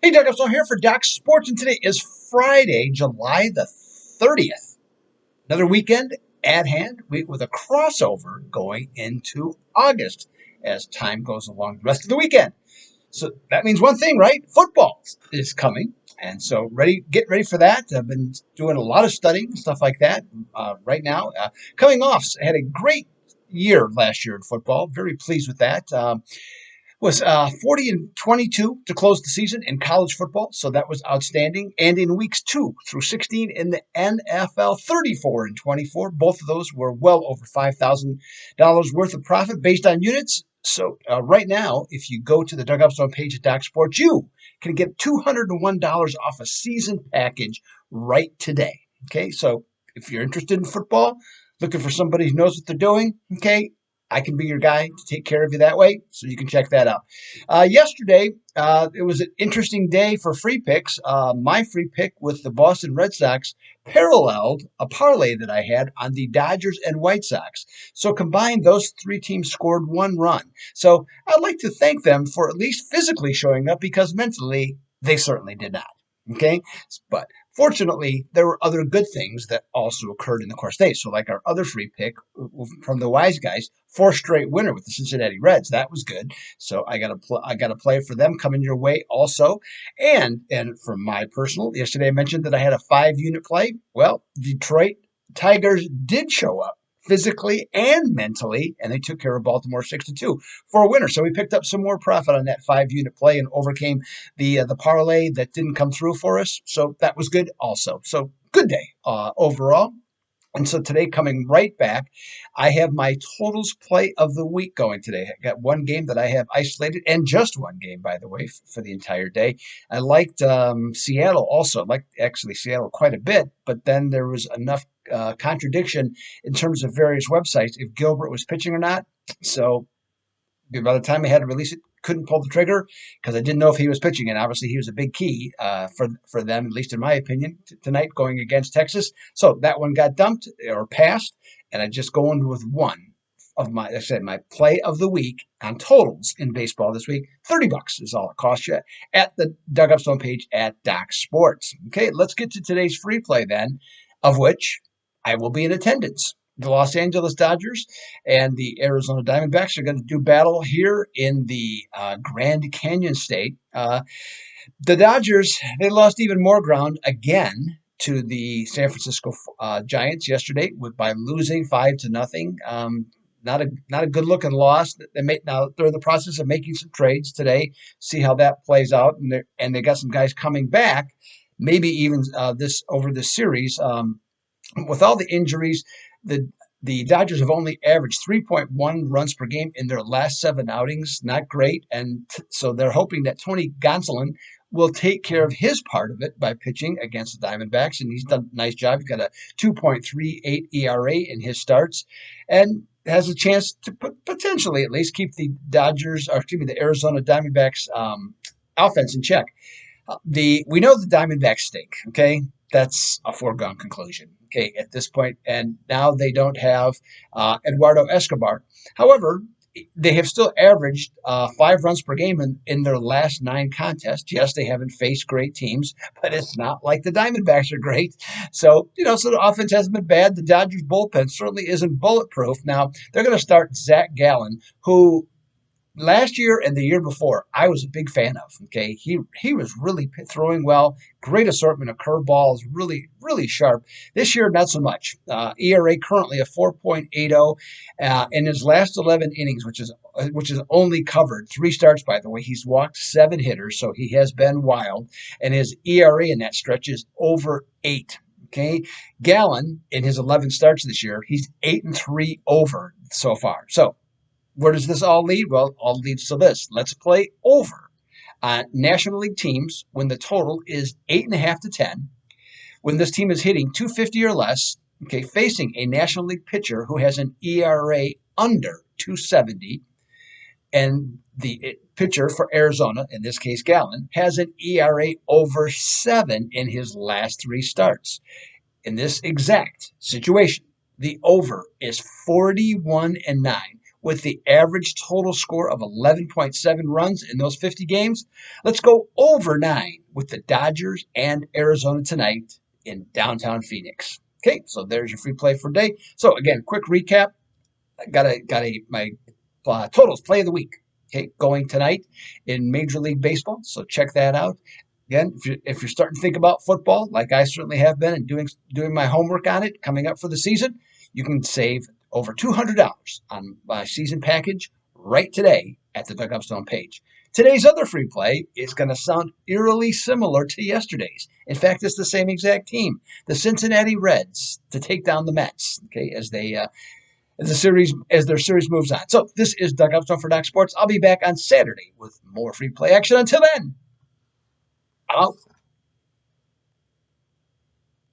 Hey, Doug, I'm here for Doc Sports, and today is Friday, July the 30th. Another weekend at hand, week with a crossover going into August as time goes along the rest of the weekend. So that means one thing, right? Football is coming. And so get ready for that. I've been doing a lot of studying and stuff like that right now. Coming off, I had a great year last year in football. Very pleased with that. Was 40 and 22 to close the season in college football, so that was outstanding. And in weeks 2 through 16 in the NFL, 34 and 24. Both of those were well over $5,000 worth of profit based on units. So right now, if you go to the Doug Upstone page at Doc Sports, you can get $201 off a season package right today. Okay, so if you're interested in football, looking for somebody who knows what they're doing, okay, I can be your guy to take care of you that way, so you can check that out. Yesterday, it was an interesting day for free picks. My free pick with the Boston Red Sox paralleled a parlay that I had on the Dodgers and White Sox. So combined, those three teams scored one run. So I'd like to thank them for at least physically showing up because mentally, they certainly did not. Okay, but fortunately, there were other good things that also occurred in the course of the day. So, like our other free pick from the Wise Guys, 4 straight winner with the Cincinnati Reds. That was good. So I got to play for them coming your way also. And from my personal, yesterday I mentioned that I had a 5 unit play. Well, Detroit Tigers did show up physically and mentally, and they took care of Baltimore 6-2 for a winner. So we picked up some more profit on that 5 unit play and overcame the parlay that didn't come through for us. So that was good also. So good day overall. And so today, coming right back, I have my totals play of the week going today. I got one game that I have isolated, and just one game, by the way, for the entire day. I liked Seattle also. I liked actually Seattle quite a bit, but then there was enough contradiction in terms of various websites if Gilbert was pitching or not. So by the time I had to release it, couldn't pull the trigger because I didn't know if he was pitching, and obviously he was a big key for them, at least in my opinion, tonight going against Texas. So that one got dumped or passed, and I just go on with one of my, like I said, my play of the week on totals in baseball this week. $30 is all it costs you at the Doug Upstone page at Doc Sports. Okay, let's get to today's free play then, of which I will be in attendance. The Los Angeles Dodgers and the Arizona Diamondbacks are going to do battle here in the Grand Canyon State. The Dodgers, they lost even more ground again to the San Francisco Giants yesterday by losing 5-0. Not a good looking loss. Now they're in the process of making some trades today. See how that plays out, and they got some guys coming back. Maybe even this over this series. With all the injuries, the Dodgers have only averaged 3.1 runs per game in their last 7 outings. Not great, and so they're hoping that Tony Gonsolin will take care of his part of it by pitching against the Diamondbacks, and he's done a nice job. He's got a 2.38 ERA in his starts, and has a chance to potentially at least keep the the Arizona Diamondbacks offense in check. We know the Diamondbacks stink. Okay, that's a foregone conclusion. Okay, at this point, and now they don't have Eduardo Escobar. However, they have still averaged 5 runs per game in their last 9 contests. Yes, they haven't faced great teams, but it's not like the Diamondbacks are great. So, so the offense hasn't been bad. The Dodgers bullpen certainly isn't bulletproof. Now, they're going to start Zach Gallen, who last year and the year before, I was a big fan of. Okay, he was really throwing well, great assortment of curveballs, really really sharp. This year, not so much. ERA currently a 4.80 in his last 11 innings, which is only covered 3 starts. By the way, he's walked 7 hitters, so he has been wild, and his ERA in that stretch is over 8. Okay, Gallen in his 11 starts this year, he's 8-3 over so far. So where does this all lead? Well, all leads to this. Let's play over National League teams when the total is 8.5 to 10. When this team is hitting 250 or less, okay, facing a National League pitcher who has an ERA under 270, and the pitcher for Arizona, in this case Gallen, has an ERA over 7 in his last 3 starts. In this exact situation, the over is 41-9. with the average total score of 11.7 runs in those 50 games. Let's go over 9 with the Dodgers and Arizona tonight in downtown Phoenix. Okay, so there's your free play for today. So again, quick recap. I got my totals play of the week. Okay, going tonight in Major League Baseball. So check that out. Again, if you're starting to think about football, like I certainly have been, and doing my homework on it, coming up for the season, you can save over $200 on my season package right today at the Doug Upstone page. Today's other free play is going to sound eerily similar to yesterday's. In fact, it's the same exact team, the Cincinnati Reds, to take down the Mets. Okay, as their series moves on. So this is Doug Upstone for Doc Sports. I'll be back on Saturday with more free play action. Until then, I'm out.